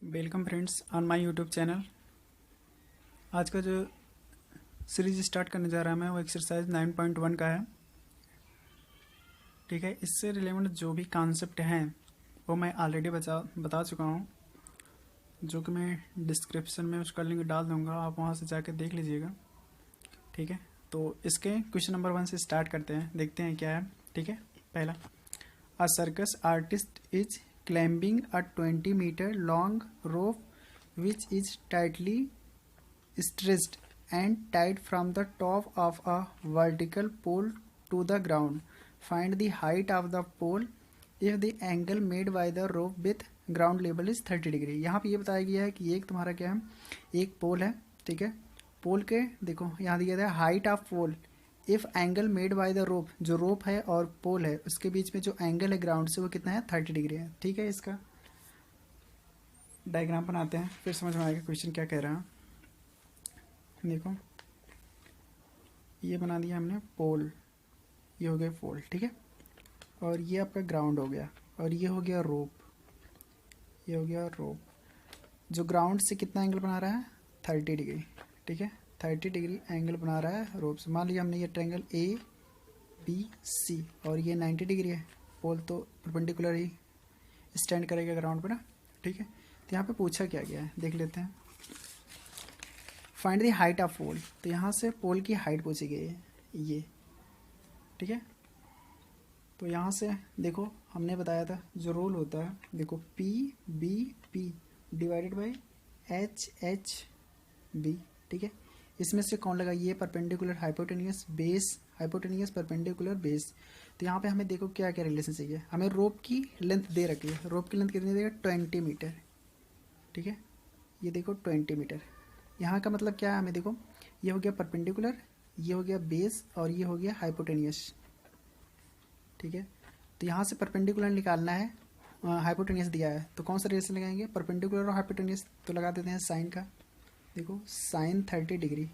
Welcome friends on my YouTube channel. आज का जो सीरीज स्टार्ट करने जा रहा है मैं वो एक्सरसाइज 9.1 का है। ठीक है, इससे रिलेवेंट जो भी कॉन्सेप्ट हैं वो मैं ऑलरेडी बता चुका हूँ, जो कि मैं डिस्क्रिप्शन में उसका लिंक डाल दूँगा, आप वहाँ से जाकर देख लीजिएगा। ठीक है, तो इसके क्वेश्चन नंबर 1 से स्टार्ट करते हैं, देखते हैं क्या है। ठीक है, पहला, अ circus artist is climbing a 20-meter long rope which is tightly stretched and tied from the top of a vertical pole to the ground. Find the height of the pole if the angle made by the rope with ground level is 30 degree. यहाँ पे ये बताया गया है कि एक तुम्हारा क्या है, एक पोल है। ठीक है, पोल के देखो यहाँ दिया गया है height of pole if angle made by the rope, जो रोप है और पोल है उसके बीच में जो एंगल है ग्राउंड से वो कितना है, 30 डिग्री है। ठीक है, इसका डायग्राम बनाते हैं फिर समझ में आएगा क्वेश्चन क्या कह रहा है। देखो ये बना दिया हमने पोल, ये हो गया पोल। ठीक है, और ये आपका ग्राउंड हो गया और ये हो गया रोप, ये हो गया रोप जो ग्राउंड से कितना एंगल बना रहा है, 30 डिग्री। ठीक है, 30 डिग्री एंगल बना रहा है रोप से। मान लिया हमने ये ट्रायंगल ए बी सी और ये 90 डिग्री है, पोल तो परपेंडिकुलर ही स्टैंड करेगा ग्राउंड पे ना। ठीक है, तो यहाँ पे पूछा क्या गया है देख लेते हैं। फाइंड द हाइट ऑफ पोल, तो यहाँ से पोल की हाइट पूछी गई है ये। ठीक है, तो यहाँ से देखो हमने बताया था जो रोल होता है, देखो P B P divided by H H B. ठीक है, इसमें से कौन लगा, ये perpendicular hypotenuse base, hypotenuse perpendicular base. तो यहाँ पे हमें देखो क्या क्या रिलेशन चाहिए, हमें रोप की लेंथ दे रखी है, रोप की लेंथ कितनी देगा, 20 मीटर। ठीक है, ये देखो 20 मीटर। यहाँ का मतलब क्या है, हमें देखो ये हो गया परपेंडिकुलर, ये हो गया बेस और ये हो गया हाइपोटेनियस। ठीक है, तो यहाँ से परपेंडिकुलर निकालना है, हाइपोटेनियस दिया है तो कौन सा रिलेशन लगाएंगे, परपेंडिकुलर और हाइपोटेनियस। तो लगा देते हैं साइन का, देखो sine 30 degree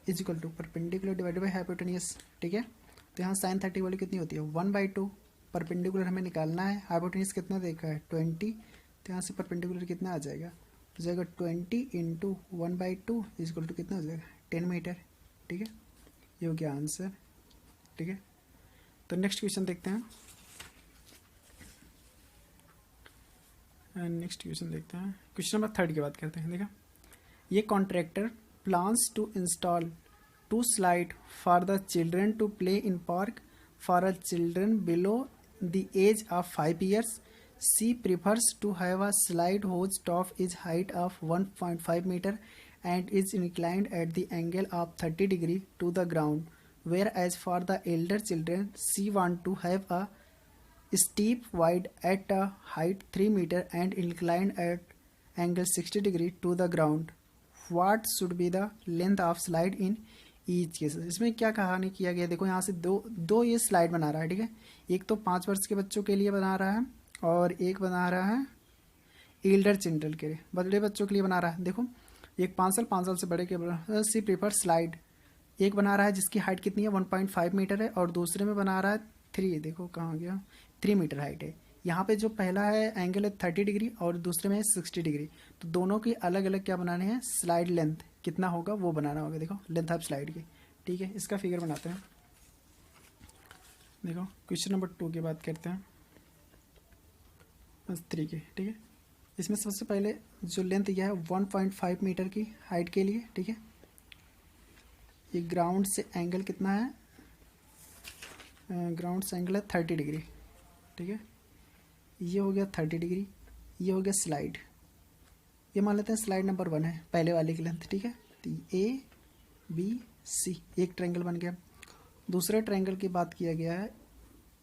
is equal to perpendicular divided by hypotenuse. ठीक है, तो यहाँ साइन 30 वाली कितनी होती है, 1/2। परपेंडिकुलर हमें निकालना है, हाइपोटेनियस कितना देखा है, 20। तो यहाँ से परपेंडिकुलर कितना आ जाएगा, हो जाएगा 20 इंटू 1/2 इज इक्वल टू कितना हो जाएगा, 10 मीटर। ठीक है, ये हो गया आंसर। ठीक है, तो नेक्स्ट क्वेश्चन देखते हैं। नेक्स्ट क्वेश्चन देखते हैं, क्वेश्चन नंबर 3 की बात करते हैं। देखा, ये contractor plans to install 2 slide for the children to play in park for a children below the age of 5 years. She prefers to have a slide whose top is height of 1.5 meter and is inclined at the angle of 30 degree to the ground, whereas for the elder children she want to have a steep wide at a height 3 meter and inclined at angle 60 degree to the ground. What should be the length of slide in each case? इसमें क्या कहानी किया गया, देखो यहाँ से दो ये स्लाइड बना रहा है। ठीक है, एक तो 5 वर्ष के बच्चों के लिए बना रहा है और एक बना रहा है एल्डर चिल्ड्रन के लिए, बड़े बच्चों के लिए बना रहा है। देखो एक 5 साल से बड़े के सी प्रीफर स्लाइड, एक बना रहा है जिसकी हाइट कितनी है, 1.5 मीटर है और दूसरे में बना रहा है 3, देखो कहाँ गया, 3 मीटर हाइट है। यहाँ पे जो पहला है एंगल है 30 डिग्री और दूसरे में है 60 डिग्री। तो दोनों की अलग अलग क्या बनाने हैं, स्लाइड लेंथ कितना होगा वो बनाना होगा। देखो लेंथ ऑफ स्लाइड की। ठीक है, इसका फिगर बनाते हैं। देखो क्वेश्चन नंबर 2 की बात करते हैं, 3 की। ठीक है, इसमें सबसे पहले जो लेंथ यह है 1.5 मीटर की हाइट के लिए। ठीक है, ये ग्राउंड से एंगल कितना है, ग्राउंड से एंगल है 30 डिग्री। ठीक है, ये हो गया 30 डिग्री, ये हो गया स्लाइड, ये मान लेते हैं स्लाइड नंबर 1 है पहले वाले की लेंथ। ठीक है, तो ए बी सी एक ट्रायंगल बन गया। दूसरे ट्रायंगल की बात किया गया है,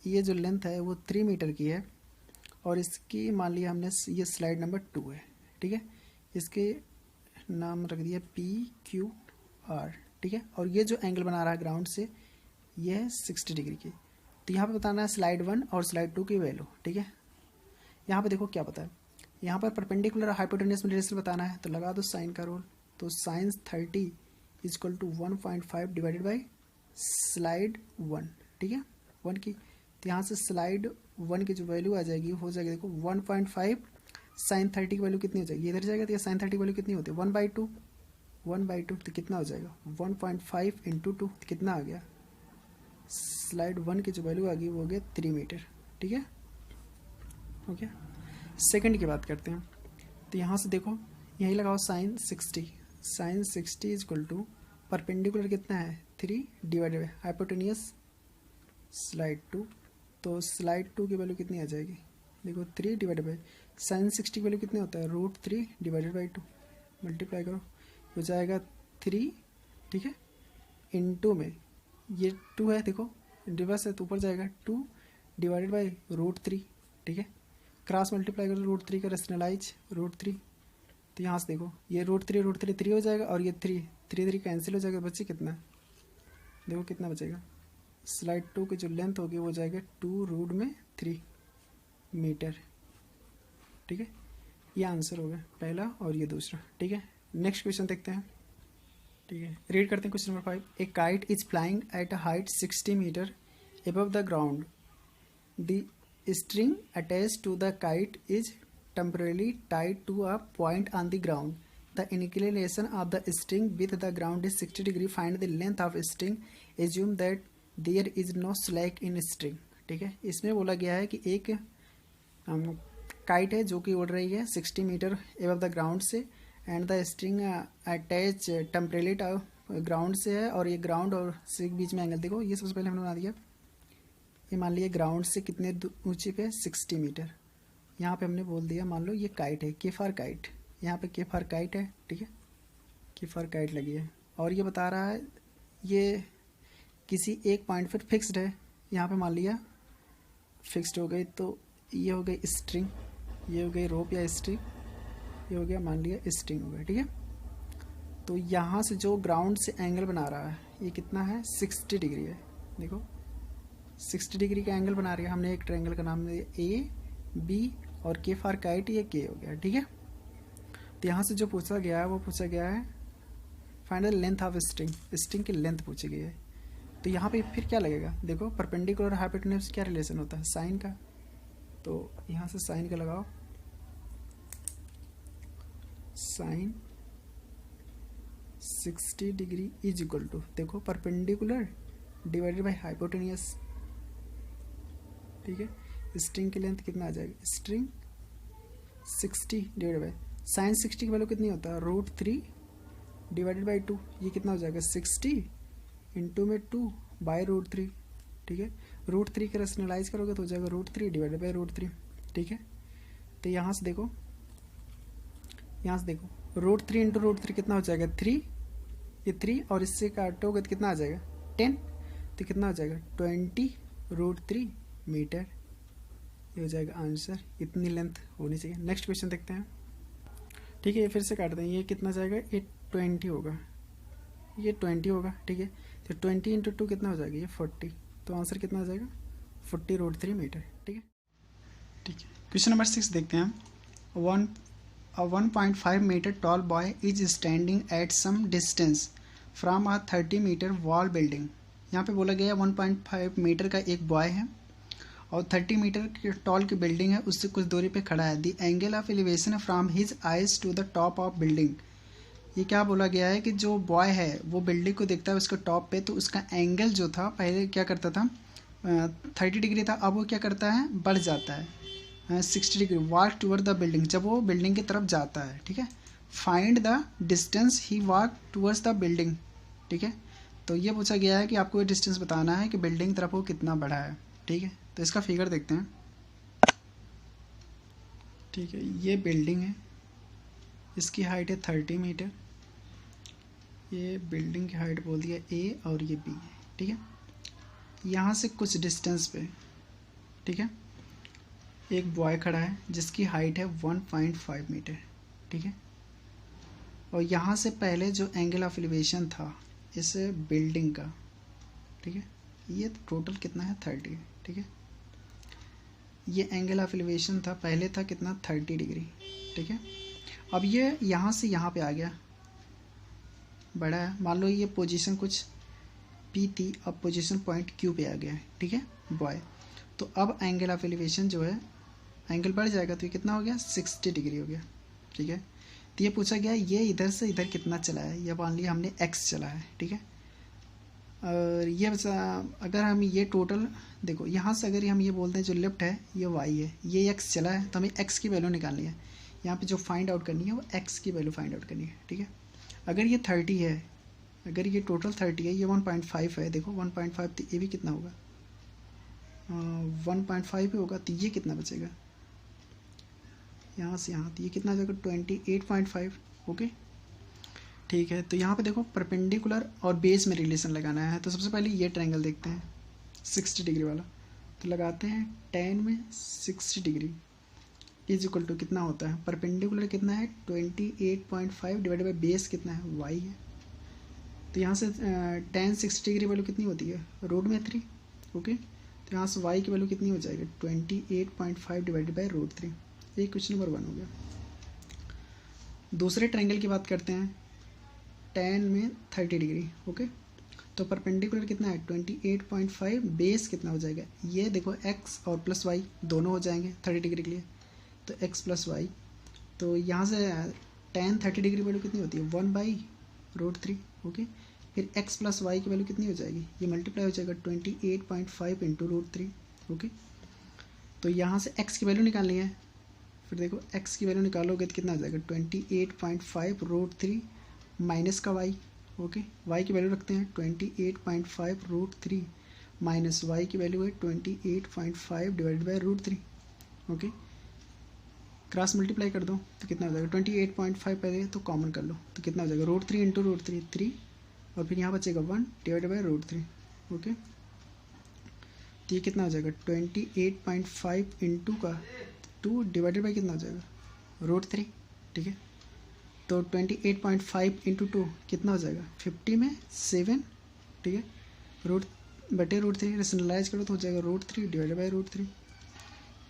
ये जो लेंथ है वो 3 मीटर की है और इसकी मान लिया हमने ये स्लाइड नंबर 2 है। ठीक है, इसके नाम रख दिया पी क्यू आर। ठीक है, और ये जो एंगल बना रहा है ग्राउंड से ये है 60 डिग्री की। तो यहाँ पे बताना है स्लाइड 1 और स्लाइड 2 की वैल्यू। ठीक है, यहाँ पे देखो क्या पता है, यहाँ पर परपेंडिकुलर और हाइपोटेनियस में रिलेशन बताना है तो लगा दो साइन का रोल। तो sine 30 is equal to 1.5 divided by slide 1। ठीक है, 1 की, तो यहाँ से स्लाइड 1 की जो वैल्यू आ जाएगी हो जाएगी देखो 1.5 साइन 30 की वैल्यू कितनी हो जाएगी, इधर जाएगा तो ये साइन 30 की वैल्यू कितनी होती है 1/2, 1/2 तो कितना हो जाएगा 1.5 इंटू 2 कितना आ गया, स्लाइड 1 की जो वैल्यू आ गई वो हो गया 3 मीटर। ठीक है, ओके। सेकंड की बात करते हैं, तो यहाँ से देखो यही लगाओ sine 60, sine 60 is equal to perpendicular कितना है 3 डिवाइडेड बाई हाइपोटेनियस स्लाइड 2, तो स्लाइड 2 की वैल्यू कितनी आ जाएगी, देखो 3 डिवाइडेड बाई साइन 60 की वैल्यू कितनी होता है √3 डिवाइडेड बाई 2, मल्टीप्लाई करो हो जाएगा 3, ठीक है, इनटू में ये 2 है, देखो रिवर्स है तो ऊपर जाएगा 2 डिवाइडेड बाई √3, ठीक है, क्रॉस मल्टीप्लाई करो √3 का रेशनलाइज √3, तो यहाँ से देखो ये √3 3 हो जाएगा और ये 3 कैंसिल हो जाएगा, बच्चे कितना, देखो कितना बचेगा, स्लाइड 2 की जो लेंथ होगी वो जाएगा 2√3 मीटर। ठीक है, ये आंसर हो गया पहला और ये दूसरा। ठीक है, नेक्स्ट क्वेश्चन देखते हैं। ठीक है, रीड करते हैं question number 5। A kite is flying at a height 60 metre above the ground. The string attached to the kite is temporarily tied to a point on the ground. The inclination of the string with the ground is 60 degree. Find the length of string. Assume that there is no slack in string. ठीक है, इसमें बोला गया है कि एक kite है जो कि उड़ रही है 60 मीटर एबव द ग्राउंड से, and the string attach temporarily ground से है, और ये ग्राउंड और से बीच में एंगल देखो, ये सबसे पहले हमने बना दिया, ये मान लिया ग्राउंड से कितने ऊंची पे 60 मीटर, यहाँ पे हमने बोल दिया मान लो ये काइट है, के फॉर काइट, यहाँ पे के फॉर काइट है, ठीक है, के फॉर काइट लगी है, और ये बता रहा है ये किसी एक पॉइंट पर फिक्स्ड है, यहाँ पे मान लिया फिक्स्ड हो गई, तो ये हो गई स्ट्रिंग, ये हो गई रोप या स्ट्रिंग, ये हो गया मान लिया स्ट्रिंग हो गया। ठीक है, तो यहाँ से जो ग्राउंड से एंगल बना रहा है ये कितना है 60 डिग्री है, देखो 60 डिग्री का एंगल बना रही है, हमने एक ट्रायंगल का नाम दिया ए बी और के फॉर काइट, ये के हो गया। ठीक है, तो यहाँ से जो पूछा गया है वो पूछा गया है find the length of string, string की लेंथ पूछी गई है, तो यहाँ पे फिर क्या लगेगा, देखो परपेंडिकुलर और हाइपोटेन्यूज क्या रिलेशन होता है साइन का, तो यहाँ से साइन का लगाओ, sine 60 degree is equal to, देखो परपेंडिकुलर डिवाइडेड बाई हाइपोटेनियस। ठीक है, स्ट्रिंग की लेंथ कितना आ जाएगा, स्ट्रिंग 60 डिवाइडेड बाई साइन 60 की वैल्यू कितनी होता है √3 डिवाइडेड बाई 2, ये कितना हो जाएगा 60 इंटू में 2 बाई √3। ठीक है, √3 का रेशनलाइज करोगे तो हो जाएगा √3 डिवाइडेड बाई √3। ठीक है, तो यहाँ से देखो √3 इंटू √3 कितना हो जाएगा 3, ये 3 और इससे काटोगे तो कितना आ जाएगा 10, तो कितना हो जाएगा 20√3 मीटर, ये हो जाएगा आंसर, इतनी लेंथ होनी चाहिए। नेक्स्ट क्वेश्चन देखते हैं। ठीक है, ये फिर से काट दें, ये कितना जाएगा, ये 20 होगा, ये 20 होगा। ठीक है, तो 20 इंटू 2 कितना हो जाएगा, ये 40, तो आंसर कितना हो जाएगा 40√3 मीटर। ठीक है, ठीक है, क्वेश्चन नंबर 6 देखते हैं। 1.5 meter tall boy is standing at some distance from a 30 meter wall building. यहाँ पे बोला गया 1.5 मीटर का एक बॉय है और 30 मीटर की टॉल की बिल्डिंग है, उससे कुछ दूरी पे खड़ा है। The angle of elevation from his eyes to the top of building. ये क्या बोला गया है कि जो बॉय है वो बिल्डिंग को देखता है उसके टॉप पे, तो उसका एंगल जो था पहले क्या करता था 30 डिग्री था, अब वो क्या करता है बढ़ जाता है 60 degree, walk toward the building, जब वो बिल्डिंग की तरफ जाता है। ठीक है, find the distance he walk towards the building. ठीक है, तो ये पूछा गया है कि आपको ये डिस्टेंस बताना है कि बिल्डिंग तरफ वो कितना बढ़ा है। ठीक है, तो इसका फिगर देखते हैं। ठीक है, ये बिल्डिंग है, इसकी हाइट है 30 मीटर, ये बिल्डिंग की हाइट बोल दिया ए और ये बी है। ठीक है, यहाँ से कुछ डिस्टेंस पे ठीक है एक बॉय खड़ा है जिसकी हाइट है 1.5 मीटर। ठीक है, और यहाँ से पहले जो एंगल ऑफ एलिवेशन था इस बिल्डिंग का, ठीक है, ये टोटल कितना है 30। ठीक है, ये एंगल ऑफ एलिवेशन था पहले था कितना 30 डिग्री। ठीक है, अब ये यहाँ से यहाँ पे आ गया बड़ा है, मान लो ये पोजीशन कुछ P थी, अब पोजीशन पॉइंट Q पे आ गया है। ठीक है, बॉय, तो अब एंगल ऑफ एलिवेशन जो है एंगल बढ़ जाएगा तो ये कितना हो गया 60 डिग्री हो गया। ठीक है, तो ये पूछा गया ये इधर से इधर कितना चला है, ये मान लिया हमने x चला है। ठीक है, और ये बचा अगर हम ये टोटल देखो यहाँ से अगर हम ये बोलते हैं जो लेफ्ट है ये y है, ये x चला है, तो हमें x की वैल्यू निकालनी है। यहाँ पे जो फाइंड आउट करनी है वो x की वैल्यू फाइंड आउट करनी है। ठीक है, अगर ये 30 है, अगर ये टोटल 30 है, ये 1.5 है, देखो 1.5 तो ये भी कितना होगा 1.5 ही होगा, तो ये कितना बचेगा यहाँ से यहाँ, तो ये कितना आ जाएगा 28.5। ओके, ठीक है, तो यहाँ पे देखो परपेंडिकुलर और बेस में रिलेशन लगाना है। तो सबसे पहले ये ट्रायंगल देखते हैं 60 डिग्री वाला, तो लगाते हैं tan में 60 डिग्री इज इक्वल टू कितना होता है, परपेंडिकुलर कितना है 28.5 डिवाइडेड बाई बेस कितना है y है। तो यहाँ से tan 60 डिग्री वैल्यू कितनी होती है √3। ओके, तो यहाँ से y की वैल्यू कितनी हो जाएगी 28.5 डिवाइडेड बाई √3। ये क्वेश्चन नंबर 1 हो गया। दूसरे ट्रायंगल की बात करते हैं tan में 30 डिग्री। ओके, तो परपेंडिकुलर कितना है 28.5, बेस कितना हो जाएगा, ये देखो x और प्लस y दोनों हो जाएंगे 30 डिग्री के लिए, तो x प्लस वाई। तो यहाँ से tan 30 डिग्री वैल्यू कितनी होती है 1/√3। ओके, फिर x प्लस वाई की वैल्यू कितनी हो जाएगी, ये मल्टीप्लाई हो जाएगा 28.5 इंटू √3। ओके, तो यहाँ से x की वैल्यू निकालनी है, फिर देखो x की वैल्यू निकालोगे तो कितना हो जाएगा 28.5 √3 माइनस का y। ओके, y की वैल्यू रखते हैं 28.5 √3 माइनस y की वैल्यू है 28.5 divided by √3। Okay, cross multiply कर दो तो कितना हो जाएगा 28.5 पहले तो कॉमन कर लो, तो कितना हो जाएगा √3 इंटू √3 3, और फिर यहाँ बचेगा 1 डिवाइडेड बाई √3। ओके, तो ये कितना हो जाएगा 28.5 इंटू का 2 डिवाइडेड बाई कितना हो जाएगा √3। ठीक है, तो 28.5 इंटू 2 कितना हो जाएगा 50 में 7। ठीक है, √3 रेशनलाइज करो तो हो जाएगा √3 divided by √3।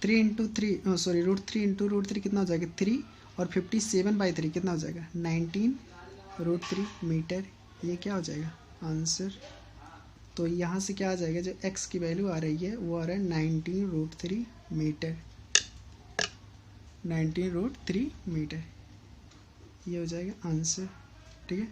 3 into 3 sorry √3 into √3 कितना हो जाएगा 3, और 57/3 कितना हो जाएगा 19 √3 मीटर। ये क्या हो जाएगा आंसर। तो यहाँ से क्या आ जाएगा, जो x की वैल्यू आ रही है वो आ रहा है 19 √3 मीटर, 19 √3 मीटर, ये हो जाएगा आंसर। ठीक है।